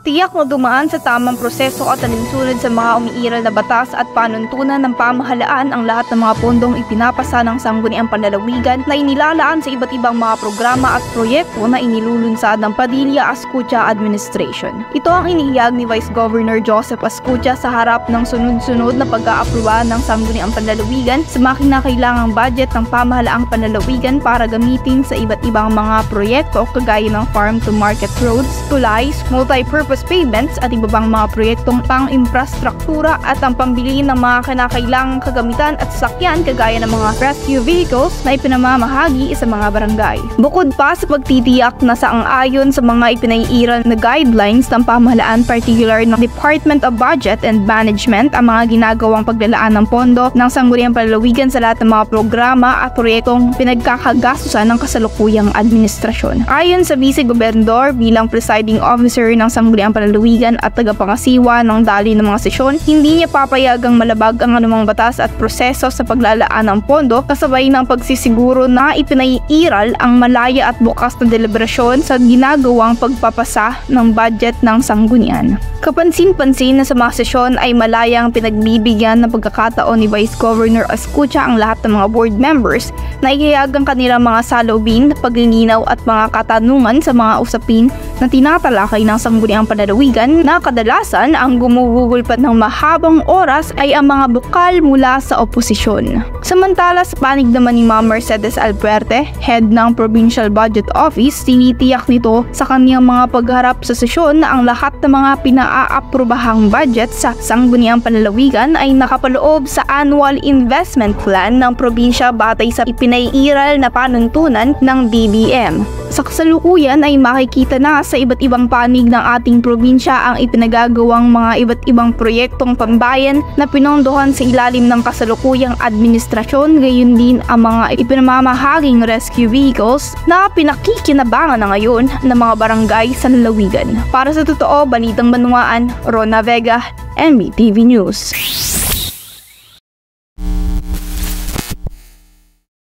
Tiyak na dumaan sa tamang proseso at alinsunod sa mga umiiral na batas at panuntunan ng pamahalaan ang lahat ng mga pondong ipinapasa ng Sangguniang Panlalawigan na inilalaan sa iba't ibang mga programa at proyekto na inilulunsad ng Padilla Ascutia Administration. Ito ang inihayag ni Vice Governor Joseph Ascutia sa harap ng sunod-sunod na pag-aaproba ng Sangguniang Panlalawigan sa mga kinakailangang budget ng pamahalaang panlalawigan para gamitin sa iba't ibang mga proyekto kagaya ng farm-to-market roads, tullays, multi-purpose payments at iba pang mga proyektong pang-infrastruktura at ang pambili ng mga kinakailangang kagamitan at sasakyan kagaya ng mga rescue vehicles na ipinamamahagi sa mga barangay. Bukod pa sa pagtitiyak na sang-ayon sa mga ipinaiiral na guidelines ng pamahalaan, particular ng Department of Budget and Management, ang mga ginagawang paglalaan ng pondo ng Sangguniang Panlalawigan sa lahat ng mga programa at proyektong pinagkakagastusan ng kasalukuyang administrasyon. Ayon sa Vice Gobernador bilang presiding officer ng Sangguniang Panlalawigan at tagapangasiwa ng daloy ng mga sesyon, hindi niya papayagang malabag ang anumang batas at proseso sa paglalaan ng pondo kasabay ng pagsisiguro na ipinaiiral ang malaya at bukas na deliberasyon sa ginagawang pagpapasa ng budget ng sanggunian. Kapansin-pansin na sa mga sesyon ay malayang pinagbibigyan ng pagkakataon ni Vice Governor Ascutia ang lahat ng mga board members na ihayag ang kanilang mga saloobin, paglilinaw at mga katanungan sa mga usapin na tinatalakay ng Sangguniang Panlalawigan na kadalasan ang gumugugol pa ng mahabang oras ay ang mga bukal mula sa oposisyon. Samantala sa panig naman ni Ma'am Mercedes Alpuerte, head ng Provincial Budget Office, tinitiyak nito sa kanyang mga pagharap sa sesyon na ang lahat ng mga pinaaprobahang budget sa Sangguniang Panlalawigan ay nakapaloob sa Annual Investment Plan ng probinsya batay sa ipinaiiral na panuntunan ng DBM. Sa kasalukuyan ay makikita na sa iba't ibang panig ng ating probinsya ang ipinagagawang mga iba't ibang proyektong pambayan na pinondohan sa ilalim ng kasalukuyang administrasyon, gayon din ang mga ipinamamahaging rescue vehicles na pinakikinabangan na ngayon ng mga barangay sa lalawigan. Para sa totoo, Balitang Banwaan, Rona Vega, MBTV News.